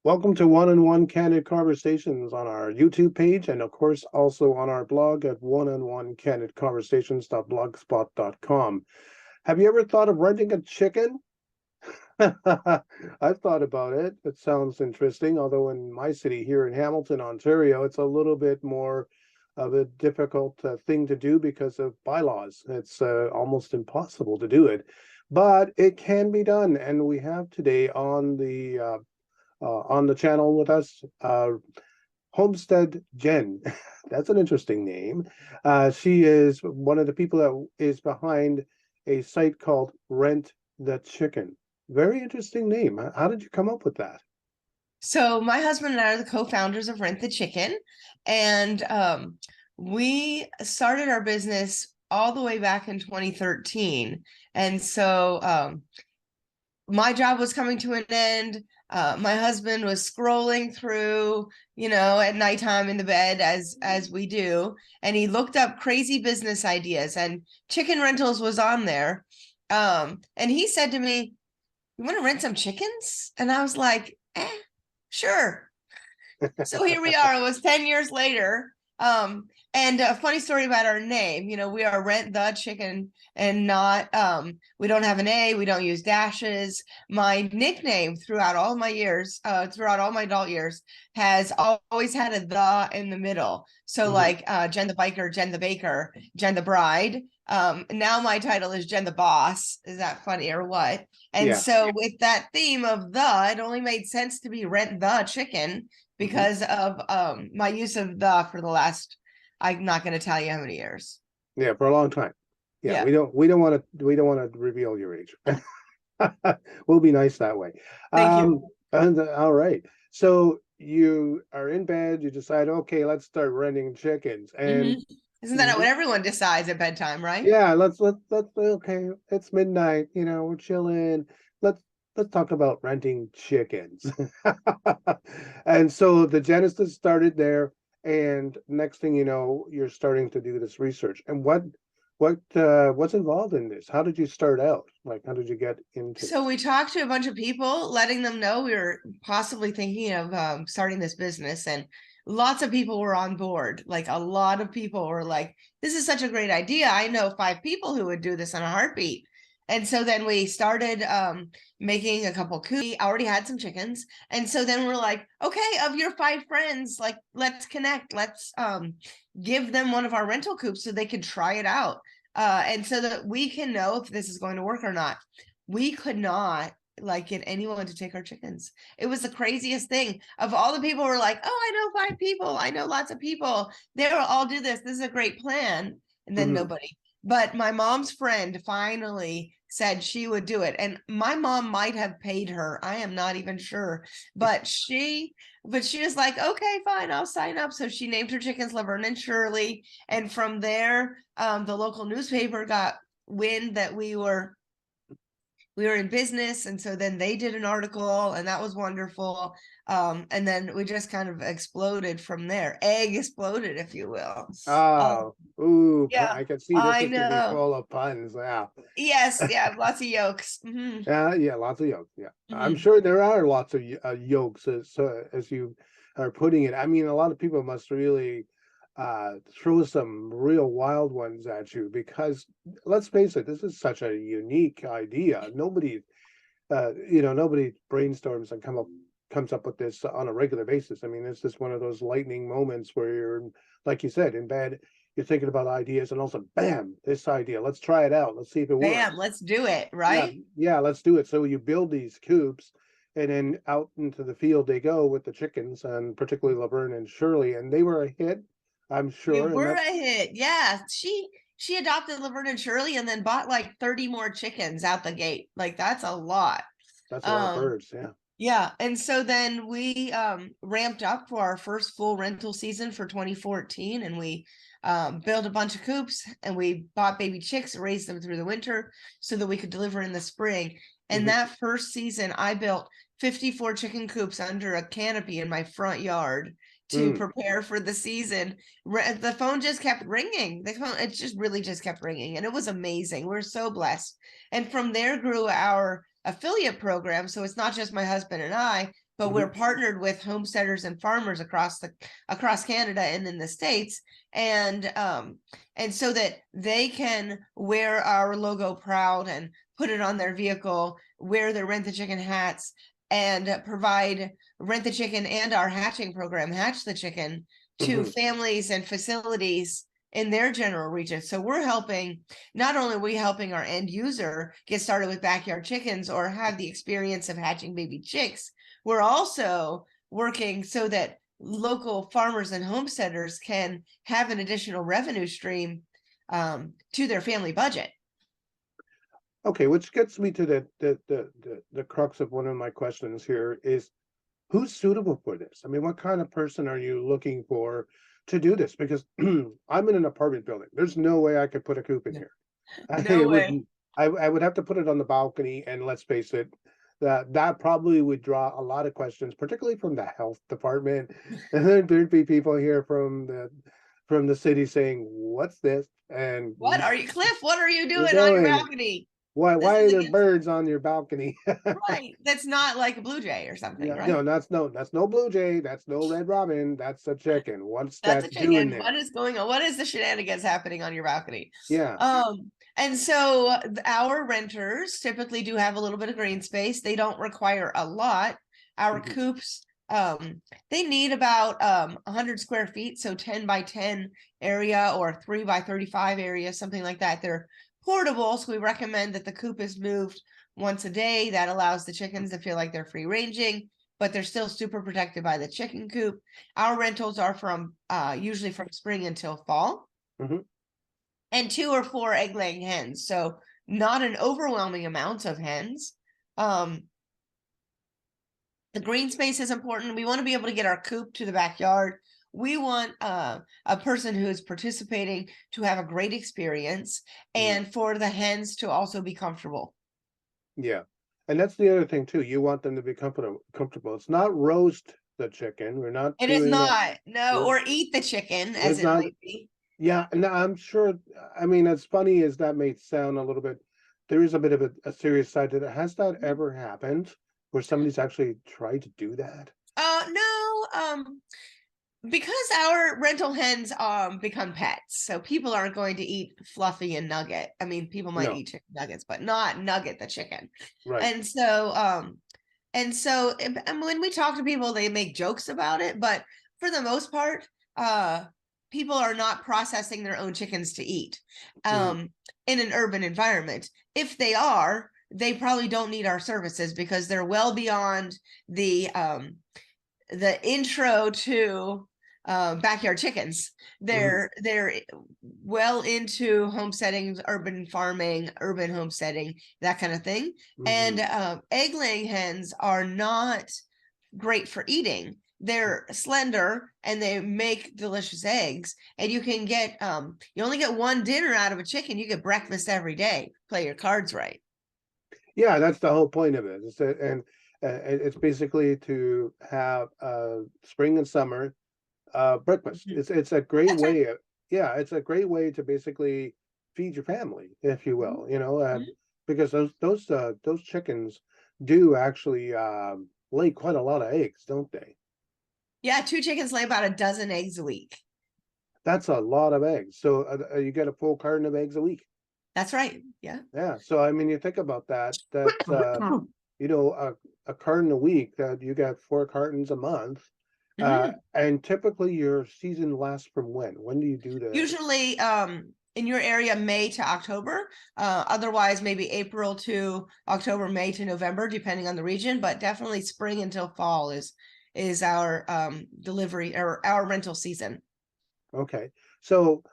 Welcome to One-on-One Candid Conversations on our YouTube page, and of course also on our blog at oneononecandidconversations.blogspot.com. Have you ever thought of renting a chicken? I've thought about it. It sounds interesting, although in my city here in Hamilton, Ontario, it's a little bit more of a difficult thing to do because of bylaws. It's almost impossible to do it, but it can be done. And we have today on the channel with us, Homestead Jenn. That's an interesting name. She is one of the people that is behind a site called Rent the Chicken. Very interesting name. How did you come up with that? So my husband and I are the co-founders of Rent the Chicken, and we started our business all the way back in 2013. And so my job was coming to an end. My husband was scrolling through, at nighttime in the bed as we do, and he looked up crazy business ideas, and chicken rentals was on there. And he said to me, "You want to rent some chickens?" And I was like, sure. So here we are. It was 10 years later. And a funny story about our name, we are Rent the Chicken, and not, we don't have an A, we don't use dashes. My nickname throughout all my years, throughout all my adult years, has always had a the in the middle. So like Jen the Biker, Jen the Baker, Jen the Bride. Now my title is Jen the Boss. Is that funny or what? And Yeah. so with that theme of the, it only made sense to be Rent the Chicken because of my use of the for the last, I'm not going to tell you how many years. Yeah, for a long time. Yeah, Yeah. we don't want to reveal your age. We'll be nice that way. Thank you. All right. So you are in bed, you decide, okay, let's start renting chickens. And Mhm. Isn't that what everyone decides at bedtime, right? yeah, let's okay, it's midnight, we're chilling. Let's talk about renting chickens. And so the genesis started there, and next thing you know, you're starting to do this research. And what's involved in this? How did you start out? Like, how did you get into So this? we talked to a bunch of people, letting them know we were possibly thinking of starting this business, and lots of people were on board. Like a lot of people were like, "This is such a great idea. I know 5 people who would do this in a heartbeat." And so then we started making a couple cookies. We already had some chickens, and so then we're like, "Okay, of your 5 friends, like let's connect. Let's give them one of our rental coops so they can try it out." And so that we can know if this is going to work or not. We could not like get anyone to take our chickens. It was the craziest thing. Of all the people who were like, "Oh, I know 5 people. I know lots of people. They will all do this. This is a great plan." And then Mhm. nobody. But my mom's friend finally said she would do it. And my mom might have paid her. I am not even sure. But she was like, "Okay, fine, I'll sign up." So she named her chickens Laverne and Shirley. And from there, the local newspaper got wind that we were in business, and so then they did an article, and that was wonderful. And then we just kind of exploded from there. Egg exploded, if you will. Oh, ooh, Yeah, I can see this I is gonna be know. full of puns. Yeah. Yes, yeah, lots of yolks. Yeah, lots of yolks. Yeah, I'm Hmm. sure there are lots of yolks as you are putting it. I mean, a lot of people must really throw some real wild ones at you because let's face it, this is such a unique idea. Nobody brainstorms and comes up with this on a regular basis. I mean, it's just one of those lightning moments where you're, like you said, in bed, you're thinking about ideas, and also, bam, this idea. Let's try it out. Let's see if it Bam, works. let's do it, Yeah, right? yeah, let's do it. So you build these coops, and then out into the field they go with the chickens, and particularly Laverne and Shirley, and they were a hit, I'm We sure. And were a hit. Yeah, she adopted Laverne and Shirley and then bought like 30 more chickens out the gate. Like that's a lot. that's a lot of Um, birds. Yeah. Yeah, and so then we ramped up for our first full rental season for 2014, and we built a bunch of coops, and we bought baby chicks, raised them through the winter so that we could deliver in the spring. And Hmm. that first season, I built 54 chicken coops under a canopy in my front yard to Mm. prepare for the season. The phone just kept ringing. It just really just kept ringing, and it was amazing. We're so blessed. And from there grew our affiliate program. So it's not just my husband and I, but Mhm. we're partnered with homesteaders and farmers across Canada and in the States, and so that they can wear our logo proud and put it on their vehicle, wear their Rent the Chicken hats, and provide Rent the Chicken and our hatching program, Hatch the Chicken, to Mhm. families and facilities in their general region. So we're helping, not only are we helping our end user get started with backyard chickens or have the experience of hatching baby chicks, we're also working so that local farmers and homesteaders can have an additional revenue stream to their family budget. Okay, which gets me to the crux of one of my questions here is who's suitable for this? I mean, what kind of person are you looking for to do this? Because I'm in an apartment building. There's no way I could put a coop in here. No It way. would I would have to put it on the balcony, and let's face it, that probably would draw a lot of questions, particularly from the health department. And then there'd be people here from the city saying, "What's this?" And What are you, Cliff? What are you you're doing on your doing. balcony? Why This are is there against birds on your balcony? right. That's not like a blue jay or something, Yeah, right? no, that's no blue jay, that's no red robin, that's a chicken. What's That's a that doing chicken. What there? is going on? What is the shenanigans happening on your balcony? Yeah. And so our renters typically do have a little bit of green space. They don't require a lot. Our Mhm. coops, they need about 100 square feet, so 10 by 10 area or 3 by 35 area, something like that. They're portable, so we recommend that the coop is moved once a day. That allows the chickens to feel like they're free ranging, but they're still super protected by the chicken coop. Our rentals are from usually from spring until fall, Mhm. and 2 or 4 egg laying hens. So not an overwhelming amount of hens. Um, the green space is important. We want to be able to get our coop to the backyard. We want a person who is participating to have a great experience, Mhm. and for the hens to also be comfortable. Yeah. And that's the other thing too. You want them to be comfortable. It's not roast the chicken. We're not It is doing that. not, no, We're or eat the chicken as it's it not might be. yeah, and I'm sure I mean as funny as that may sound a little bit, there is a bit of a serious side to that. Has that ever happened where somebody's actually tried to do that? No, because our rental hens become pets, so people aren't going to eat Fluffy and Nugget. I mean, people might No. eat chicken nuggets, but not Nugget the chicken. Right. And so and when we talk to people, they make jokes about it, but for the most part, uh people are not processing their own chickens to eat Mhm. in an urban environment. If they are, they probably don't need our services because they're well beyond the intro to backyard chickens. Mhm. They're well into homesteading, urban farming, urban homesteading, that kind of thing. And Mhm. egg laying hens are not great for eating. They're slender and they make delicious eggs. And you can get you only get one dinner out of a chicken. You get breakfast every day. Play your cards right. Yeah, that's the whole point of it. It's basically to have spring and summer breakfast. Mhm. It's a great That's right. way. Yeah, it's a great way to basically feed your family, if you Mhm. will. Mhm. Because those chickens do actually lay quite a lot of eggs, don't they? Yeah, 2 chickens lay about a dozen eggs a week. That's a lot of eggs. So you get a full carton of eggs a week. That's right. Yeah. Yeah. So I mean, you think about that. That's you know, a carton a week. That you get 4 cartons a month. Mhm. And typically your season lasts from when? When do you do the? Usually, in your area, May to October. Otherwise, maybe April to October, May to November, depending on the region. But definitely spring until fall is our delivery or our rental season. Okay. So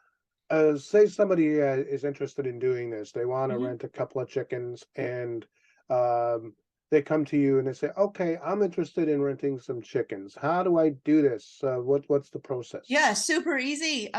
say somebody is interested in doing this. They want to Mhm. rent a couple of chickens, and um, they come to you and they say, "Okay, I'm interested in renting some chickens. How do I do this? What's the process?" Yeah, super easy.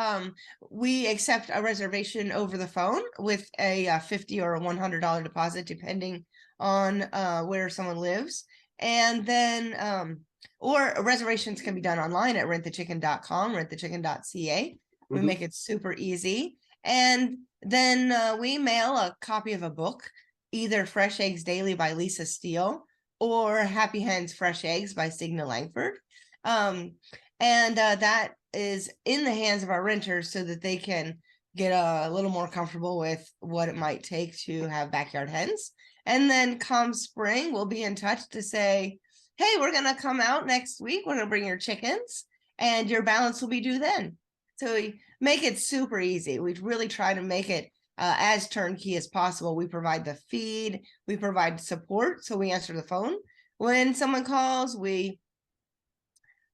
We accept a reservation over the phone with a 50 or a $100 deposit, depending on where someone lives. And then, or reservations can be done online at rentthechicken.com, rentthechicken.ca. We Hmm. make it super easy. And then we mail a copy of a book, either Fresh Eggs Daily by Lisa Steele or Happy Hens Fresh Eggs by Signa Langford. And that is in the hands of our renters so that they can get a little more comfortable with what it might take to have backyard hens. And then come spring, we'll be in touch to say, hey, we're going to come out next week. We're going to bring your chickens and your balance will be due then. So we make it super easy. We really try to make it as turnkey as possible. We provide the feed, we provide support. So we answer the phone when someone calls, we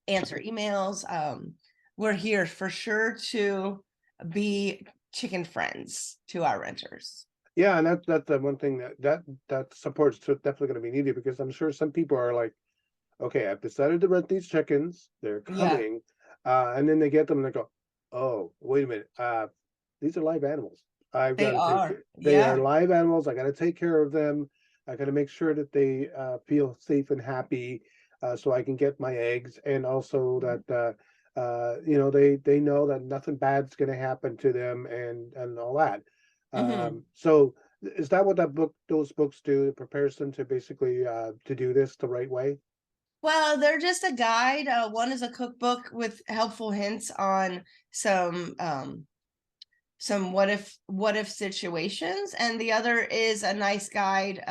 answer emails. We're here for sure to be chicken friends to our renters. Yeah, and that's the one thing that support's definitely going to be needed, because I'm sure some people are like, okay, I've decided to rent these chickens, they're coming, and then they get them and they go, oh, wait a minute, these are live animals. I've got to take, they are live animals. I got to take care of them. I got to make sure that they feel safe and happy, so I can get my eggs, and also that you know, they know that nothing bad's going to happen to them, and all that. So is that what those books do? It prepares them to basically to do this the right way? Well, they're just a guide. One is a cookbook with helpful hints on some what if situations, and the other is a nice guide.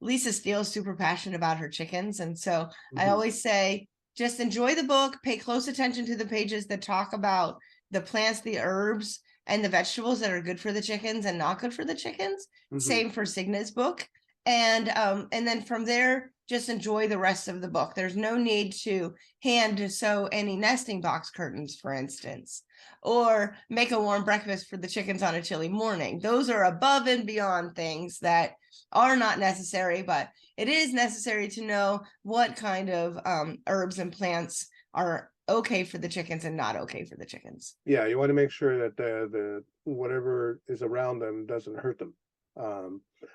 Lisa Steele's super passionate about her chickens, and so I always say just enjoy the book, pay close attention to the pages that talk about the plants, the herbs, and the vegetables that are good for the chickens and not good for the chickens. Same for Signa's book. And then from there, just enjoy the rest of the book. There's no need to hand sew any nesting box curtains, for instance, or make a warm breakfast for the chickens on a chilly morning. Those are above and beyond things that are not necessary, but it is necessary to know what kind of herbs and plants are okay for the chickens and not okay for the chickens. Yeah, you want to make sure that the whatever is around them doesn't hurt them.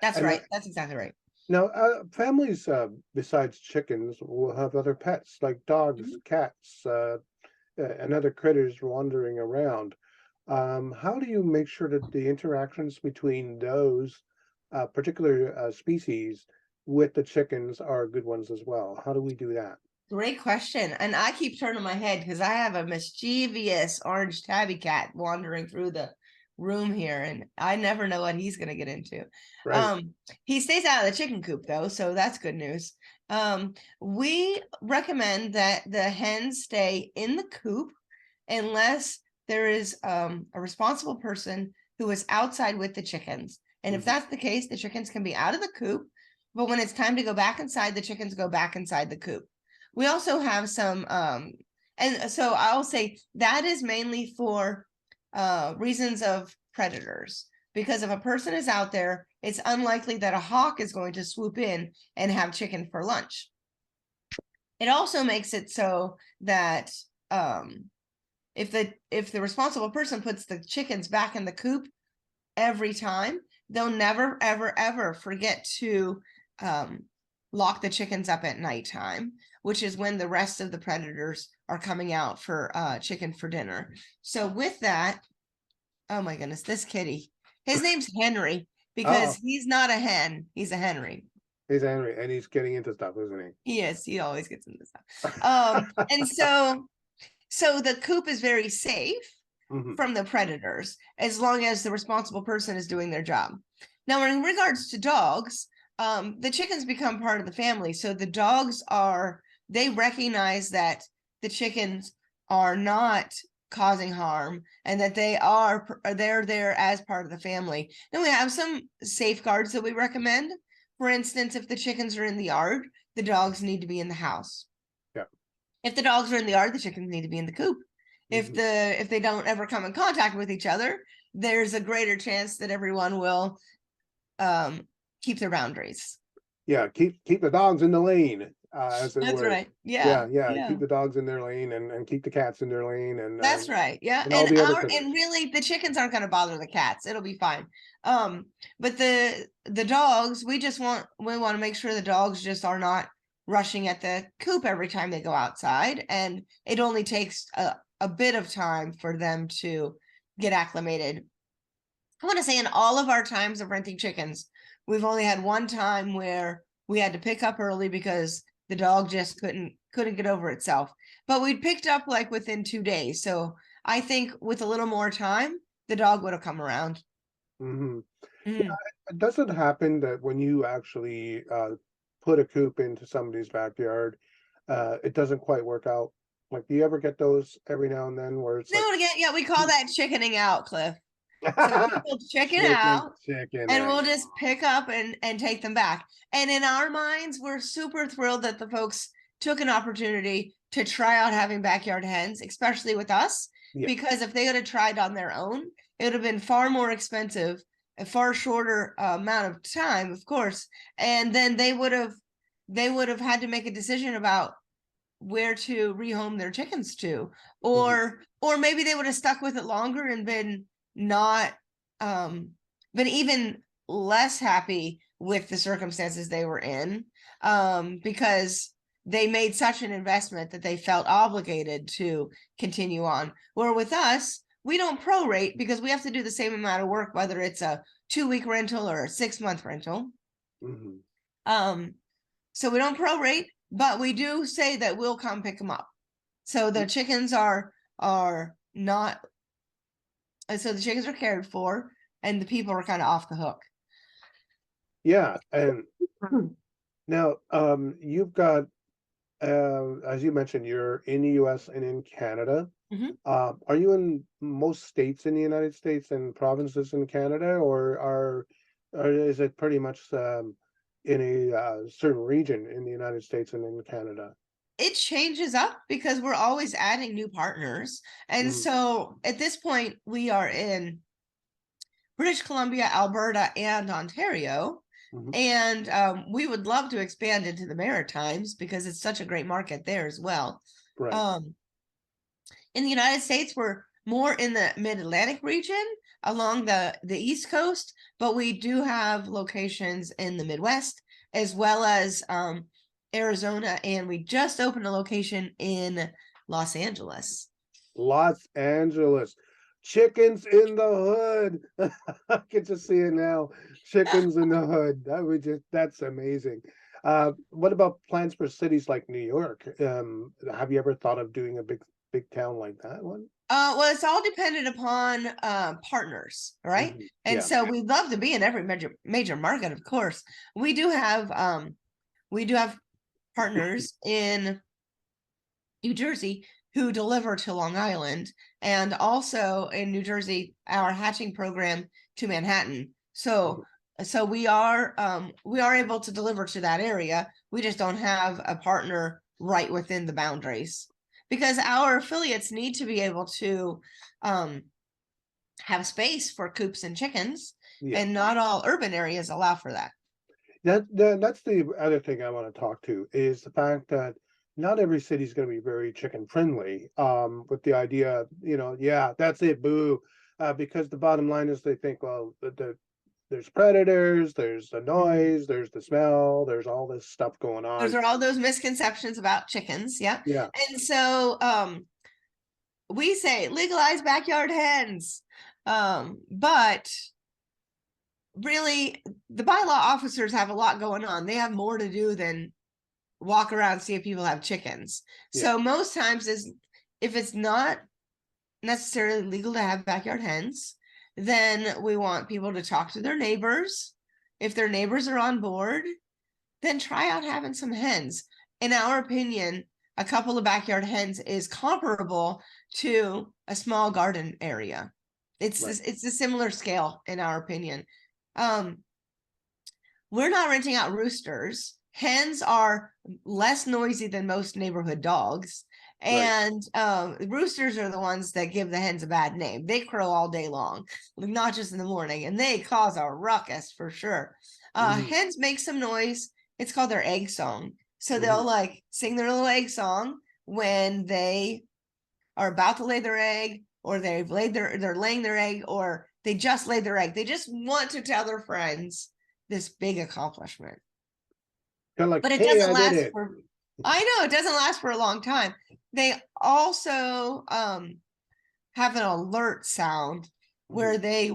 That's right. That's exactly right. Now, families besides chickens will have other pets like dogs, cats, and other critters wandering around. How do you make sure that the interactions between those particular species with the chickens are good ones as well? How do we do that? Great question. And I keep turning my head because I have a mischievous orange tabby cat wandering through the room here, and I never know what he's going to get into. Right. He stays out of the chicken coop though, so that's good news. We recommend that the hens stay in the coop unless there is a responsible person who is outside with the chickens. And if that's the case, the chickens can be out of the coop, but when it's time to go back inside, the chickens go back inside the coop. We also have some and so I'll say that is mainly for reasons of predators, because if a person is out there, it's unlikely that a hawk is going to swoop in and have chicken for lunch. It also makes it so that if the responsible person puts the chickens back in the coop every time, they'll never ever forget to lock the chickens up at nighttime, which is when the rest of the predators are coming out for chicken for dinner. So with that, oh my goodness, this kitty, his name's Henry because he's not a hen, he's a Henry. He's Henry, and he's getting into stuff, isn't he? He is. He always gets into stuff. And so the coop is very safe from the predators as long as the responsible person is doing their job. Now, in regards to dogs, the chickens become part of the family. So the dogs they recognize that the chickens are not causing harm and that they're there as part of the family. Then we have some safeguards that we recommend. For instance, if the chickens are in the yard, the dogs need to be in the house. Yeah. If the dogs are in the yard, the chickens need to be in the coop. If they don't ever come in contact with each other, there's a greater chance that everyone will keep their boundaries. Yeah, keep the dogs in the lane. As it That's were. right. Yeah. Keep the dogs in their lane and keep the cats in their lane, and that's right. Yeah. and all the other critters. And really the chickens aren't going to bother the cats. It'll be fine. But the dogs, we want to make sure the dogs just are not rushing at the coop every time they go outside, and it only takes a bit of time for them to get acclimated. I want to say in all of our times of renting chickens, we've only had one time where we had to pick up early because the dog just couldn't get over itself. But we'd picked up like within 2 days. So I think with a little more time, the dog would have come around. Hmm. Mm. Does it happen that when you actually put a coop into somebody's backyard, it doesn't quite work out? Like, do you ever get those every now and then where it's like, No, again, yeah, we call that chickening out, Cliff. So people chicken chicken, out chicken and egg. we'll just pick up and take them back. And in our minds, we're super thrilled that the folks took an opportunity to try out having backyard hens, especially with us, Yeah. because if they would have tried on their own, it would have been far more expensive, a far shorter amount of time, of course, and then they would have had to make a decision about where to rehome their chickens to, Mhm. or maybe they would have stuck with it longer and been not been even less happy with the circumstances they were in, because they made such an investment that they felt obligated to continue on. Where with us, we don't prorate because we have to do the same amount of work, whether it's a 2 week rental or a 6 month rental. Mhm. So we don't prorate, but we do say that we'll come pick them up. So the chickens are not, so the chickens are cared for, and the people are kind of off the hook. Yeah, and now you've got as you mentioned, you're in the US and in Canada. Mhm. Are you in most states in the United States and provinces in Canada, or is it pretty much in a certain region in the United States and in Canada? It changes up because we're always adding new partners. And Mhm. so at this point, we are in British Columbia, Alberta, and Ontario. Mhm. And we would love to expand into the Maritimes because it's such a great market there as well. Right. Um, in the United States, we're more in the mid-Atlantic region along the East Coast, but we do have locations in the Midwest as well as Arizona, and we just opened a location in Los Angeles. Los Angeles. Chickens in the hood. I can just see it now. Chickens in the hood. That's amazing. What about plans for cities like New York? Have you ever thought of doing a big town like that one? Well, it's all dependent upon partners, right? Mhm. And Yeah. so we'd love to be in every major market, of course. We do have partners in New Jersey who deliver to Long Island, and also in New Jersey, our hatching program to Manhattan. Mhm. So we are able to deliver to that area. We just don't have a partner right within the boundaries because our affiliates need to be able to um, have space for coops and chickens, Yeah. and not all urban areas allow for that. That's the other thing I want to talk to is the fact that not every city is going to be very chicken friendly. With the idea, yeah, that's it, boo. Because the bottom line is they think, well, there's predators, there's the Mhm. noise, there's the smell, there's all this stuff going Those on. are all those misconceptions about chickens, yeah. Yeah. And so we say legalize backyard hens. But really the bylaw officers have a lot going on. They have more to do than walk around and see if people have chickens. Yeah. So most times is if it's not necessarily legal to have backyard hens, then we want people to talk to their neighbors. If their neighbors are on board, then try out having some hens. In our opinion, a couple of backyard hens is comparable to a small garden area. Right. It's a similar scale in our opinion. Um, we're not renting out roosters. Hens are less noisy than most neighborhood dogs. Right. And roosters are the ones that give the hens a bad name. They crow all day long, not just in the morning, and they cause a ruckus for sure. Hmm. Hens make some noise. It's called their egg song. So Hmm. they'll like sing their little egg song when they are about to lay their egg, or they're laying their egg, or they just laid their egg. They just want to tell their friends this big accomplishment. Kind of like, But it hey, doesn't I did last it. for I know it doesn't last for a long time. They also have an alert sound Hmm. where they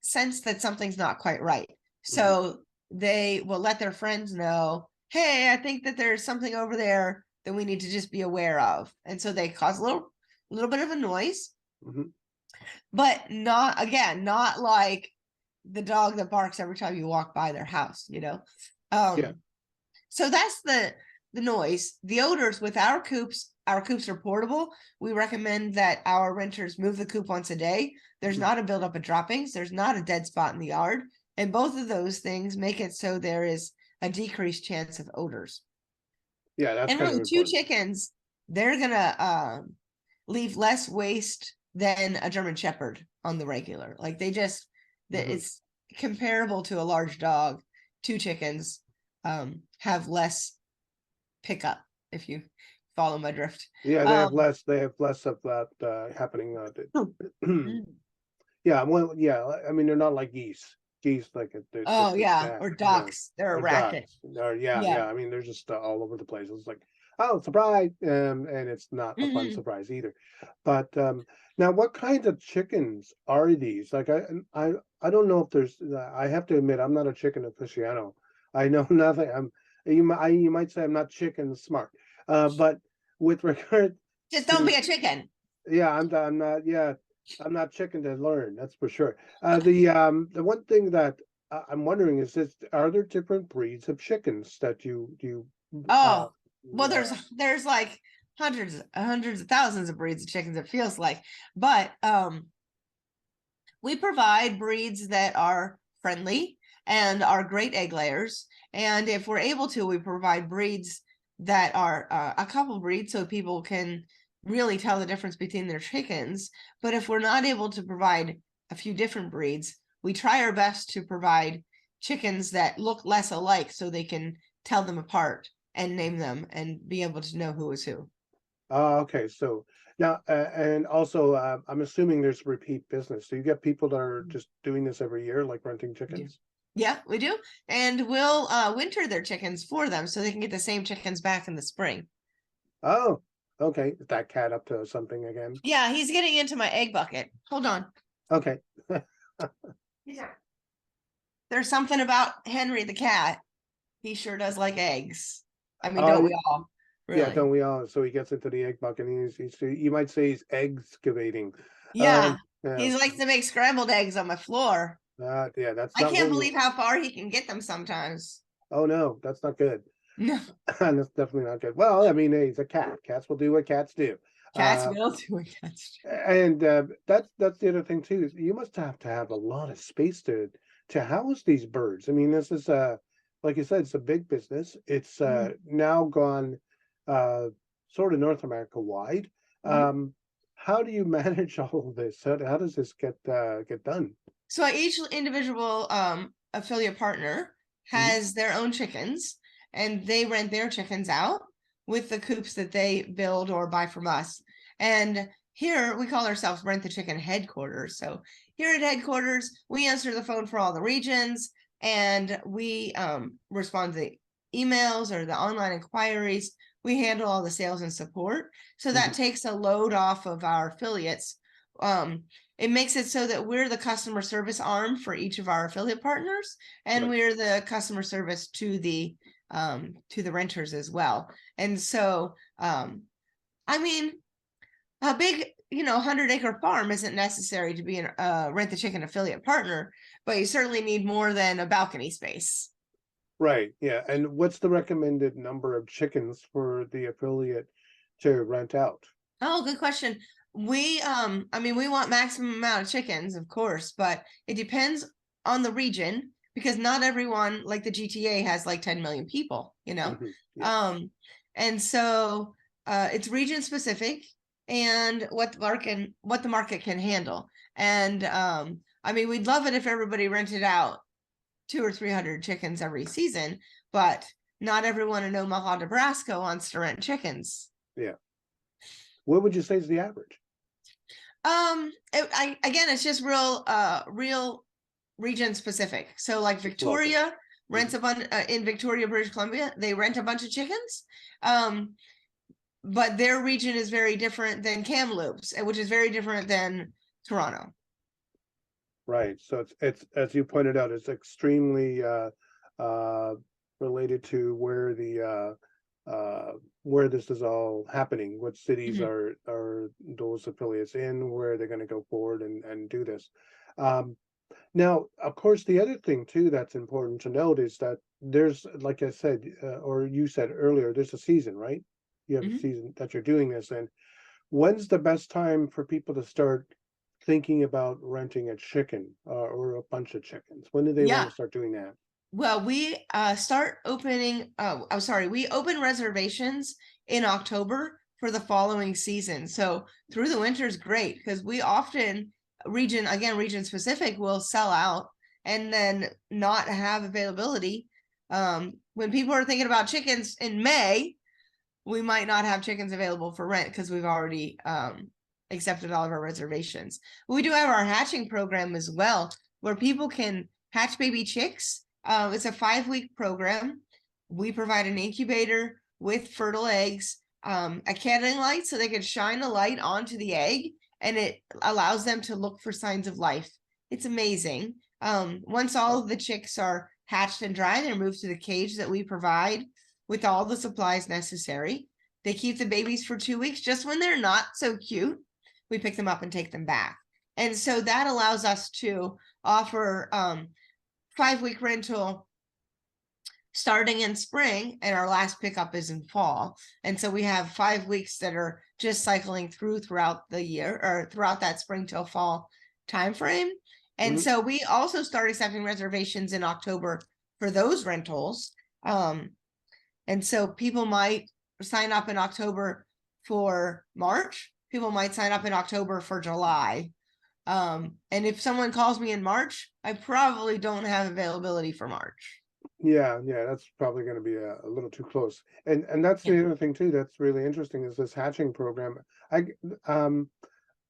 sense that something's not quite right. Hmm. So they will let their friends know, hey, I think that there's something over there that we need to just be aware of. And so they cause a little bit of a noise, but not like the dog that barks every time you walk by their house, Yeah. So that's the noise. The odors with our coops are portable. We recommend that our renters move the coop once a day. There's not a buildup of droppings. There's not a dead spot in the yard. And both of those things make it so there is a decreased chance of odors. Yeah, that's And kind of really, two important. chickens, they're gonna leave less waste than a German Shepherd on the regular. Like it's comparable to a large dog. Two chickens have less pickup, if you follow my drift. Yeah, they have less of that happening. Yeah, well, yeah. I mean, they're not like geese. Geese, like it's Oh just yeah, or ducks. They're a or racket. ducks. Or yeah, Yeah. yeah. I mean, they're just all over the place. It's like, oh, surprise, and it's not a fun surprise either. But now, what kinds of chickens are these? Like, I don't know if there's. I have to admit, I'm not a chicken aficionado. I know nothing. You might say I'm not chicken smart. But with regard Just don't to be a chicken. yeah, I'm not. Yeah, I'm not chicken to learn. That's for sure. The one thing that I'm wondering is this: are there different breeds of chickens that you uh, Oh, well, uh there's like hundreds of thousands of breeds of chickens, it feels like. But we provide breeds that are friendly and are great egg layers. And if we're able to, we provide breeds that are a couple breeds so people can really tell the difference between their chickens. But if we're not able to provide a few different breeds, we try our best to provide chickens that look less alike so they can tell them apart and name them and be able to know who is who. okay. So now, and also, I'm assuming there's repeat business. So you get people that are just doing this every year, like renting chickens. Yeah, we do. And we'll winter their chickens for them so they can get the same chickens back in the spring. Oh, okay. Is that cat up to something again? Yeah, he's getting into my egg bucket. Hold on. Okay. Yeah. There's something about Henry the cat. He sure does like eggs. I mean, don't Oh, we all? yeah, Really? don't we all? So he gets into the egg bucket and you might say he's excavating. Yeah. Yeah, He likes to make scrambled eggs on my floor. yeah, that's I not can't what you, believe how far he can get them sometimes. oh no, that's not good. No, That's definitely not good. Well, I mean, he's a cat. Cats will do what cats do. cats Uh, will do it. and that's the other thing too, is you must have to have a lot of space to house these birds. I mean, this is like you said, it's a big business. It's now gone sort of North America wide. Um, how do you manage all of this? How does this get done? So each individual affiliate partner Mhm. has their own chickens and they rent their chickens out with the coops that they build or buy from us. And here we call ourselves Rent the Chicken headquarters. So here at headquarters, we answer the phone for all the regions and we respond to the emails or the online inquiries. We handle all the sales and support. So that takes a load off of our affiliates. It makes it so that we're the customer service arm for each of our affiliate partners, and Right. we're the customer service to the renters as well. And so, I mean, a big 100-acre farm isn't necessary to be a Rent the Chicken affiliate partner, but you certainly need more than a balcony space. Right. Yeah. And what's the recommended number of chickens for the affiliate to rent out? Oh, good question. I mean, we want maximum amount of chickens, of course, but it depends on the region because not everyone, like the GTA, has like 10 million people, Yeah. And so it's region specific and what the market can handle. And I mean, we'd love it if everybody rented out 200 or 300 chickens every season, but not everyone in Omaha, Nebraska wants to rent chickens. Yeah. What would you say is the average? Again, it's just real region specific. So like Just local. Victoria rents a bunch in Victoria, British Columbia, they rent a bunch of chickens. But their region is very different than Kamloops, which is very different than Toronto. Right. So it's as you pointed out, it's extremely uh, related to where this is all happening, what cities Mhm. are those affiliates in, where they're going to go forward and do this. Um, Now, of course, the other thing too that's important to note is that there's, like I said, or you said earlier, there's a season, right? You have a Mhm. season that you're doing this, and when's the best time for people to start thinking about renting a chicken or a bunch of chickens? When do they want Yeah. to start doing that? Well, we start opening. Oh, I'm sorry. We open reservations in October for the following season. So through the winter is great because we often region specific will sell out and then not have availability. When people are thinking about chickens in May, we might not have chickens available for rent because we've already accepted all of our reservations. We do have our hatching program as well, where people can hatch baby chicks. It's a 5-week program. We provide an incubator with fertile eggs, a candling light so they can shine a light onto the egg, and it allows them to look for signs of life. It's amazing. Once all of the chicks are hatched and dry, they're moved to the cage that we provide with all the supplies necessary. They keep the babies for 2 weeks. Just when they're not so cute, we pick them up and take them back. And so that allows us to offer 5-week rental starting in spring, and our last pickup is in fall. And so we have 5 weeks that are just cycling throughout the year or throughout that spring till fall time frame. And Mhm. so we also start accepting reservations in October for those rentals. And so people might sign up in October for March. People might sign up in October for July. And if someone calls me in March, I probably don't have availability for March. Yeah, that's probably going to be a little too close. And that's Yeah. the other thing too that's really interesting is this hatching program. I um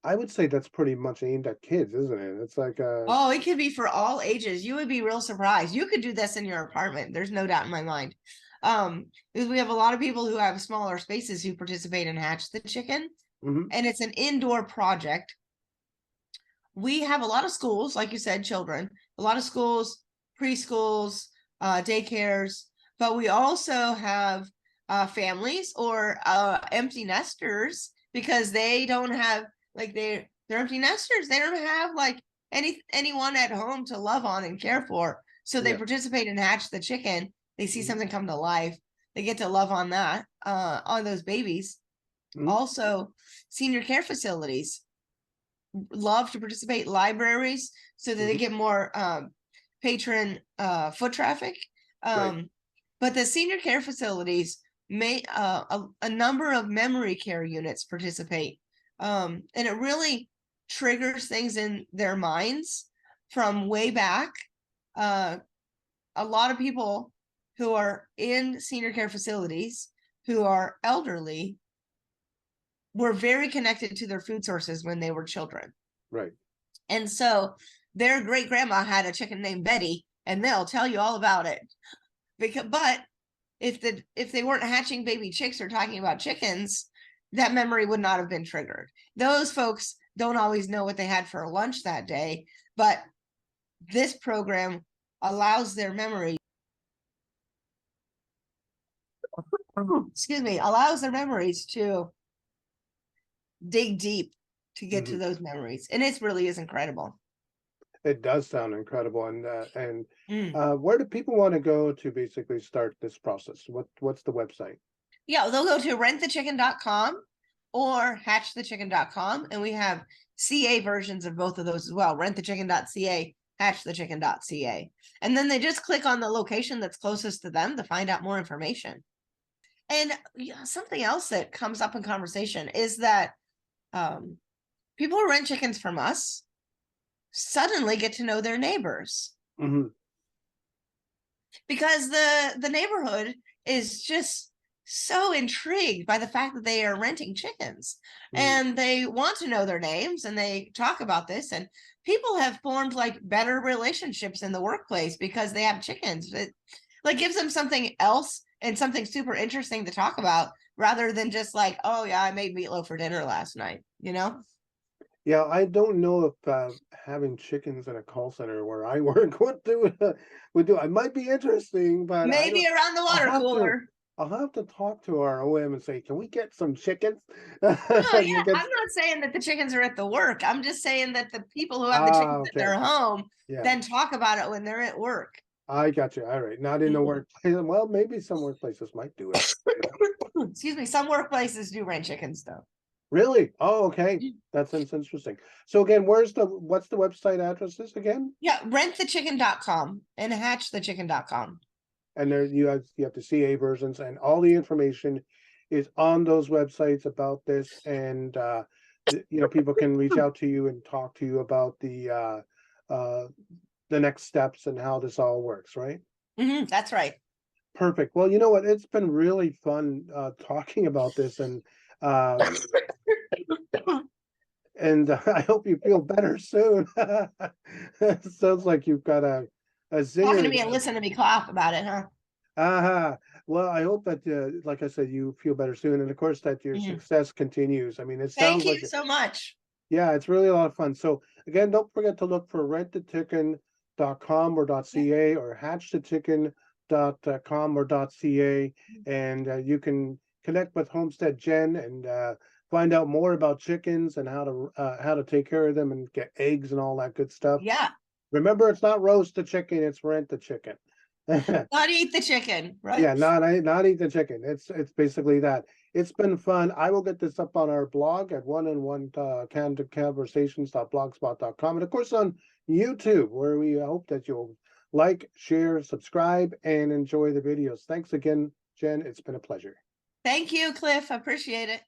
I would say that's pretty much aimed at kids, isn't it? It's like Oh, it could be for all ages. You would be real surprised. You could do this in your apartment. There's no doubt in my mind. Because we have a lot of people who have smaller spaces who participate in Hatch the Chicken, mhm, and it's an indoor project. We have a lot of schools, like you said, children, a lot of schools, preschools, daycares, but we also have families or empty nesters because they don't have like they're empty nesters. They don't have like anyone at home to love on and care for. So they yeah, participate in Hatch the Chicken. They see mhm, something come to life. They get to love on that, on those babies. mhm, Also, senior care facilities love to participate, libraries so that they mhm, get more patron foot traffic. right, um, but the senior care facilities may a number of memory care units participate, and it really triggers things in their minds from way back. uh, a lot of people who are in senior care facilities who are elderly were very connected to their food sources when they were children. right. And so their great grandma had a chicken named Betty, and they'll tell you all about it. But if they weren't hatching baby chicks or talking about chickens, that memory would not have been triggered. Those folks don't always know what they had for lunch that day, but this program allows their memory, excuse me, allows their memories to dig deep to get to Mhm. those memories. And it really is incredible. It does sound incredible, and Mm. where do people want to go to basically start this process? What's the website? Yeah, they'll go to rentthechicken.com or hatchthechicken.com. And we have CA versions of both of those as well, rentthechicken.ca, hatchthechicken.ca. And then they just click on the location that's closest to them to find out more information. And yeah, something else that comes up in conversation is that um, people who rent chickens from us suddenly get to know their neighbors Mhm, because the neighborhood is just so intrigued by the fact that they are renting chickens, mhm. and they want to know their names and they talk about this, and people have formed like better relationships in the workplace because they have chickens. It like gives them something else and something super interesting to talk about rather than just like, oh yeah, I made meatloaf for dinner last night. Yeah, I don't know if having chickens in a call center where I work would do. I might be interesting, but I Maybe don't. around the I'll water have to. cooler. I'll have to talk to our OM and say, can we get some chickens? No, yeah, Because I'm not saying that the chickens are at the work. I'm just saying that the people who have the chickens at okay, their home yeah, then talk about it when they're at work. I got you. All right, not in the Mhm. workplace. Well, maybe some workplaces might do it. Excuse me. Some workplaces do rent chickens though. Really? Oh, okay. That's interesting. So again, what's the website addresses again? Yeah, rentthechicken.com and hatchthechicken.com. And there you have the CA versions, and all the information is on those websites about this. And people can reach out to you and talk to you about uh the next steps and how this all works, right? That's right. Perfect. Well, you know what? It's been really fun talking about this, uh and I hope you feel better soon. Sounds like you've got a Talking to zinger me and there. listen to me cough about it, huh? Well, I hope that, like I said, you feel better soon, and of course that your Mhm. success continues. I mean, it Thank sounds you like so much. yeah, it's really a lot of fun. So again, don't forget to look for rentthechicken.com or Yeah. .ca or hatchthechicken.com or .ca, and you can connect with Homestead Jen and find out more about chickens and how to take care of them and get eggs and all that good stuff. Yeah. Remember, it's not roast the chicken; it's rent the chicken. Not eat the chicken, right? Yeah, not eat the chicken. It's basically that. It's been fun. I will get this up on our blog at candidconversations.blogspot.com, and of course on YouTube, where we hope that you'll like, share, subscribe, and enjoy the videos. Thanks again, Jen. It's been a pleasure. Thank you, Cliff. I appreciate it.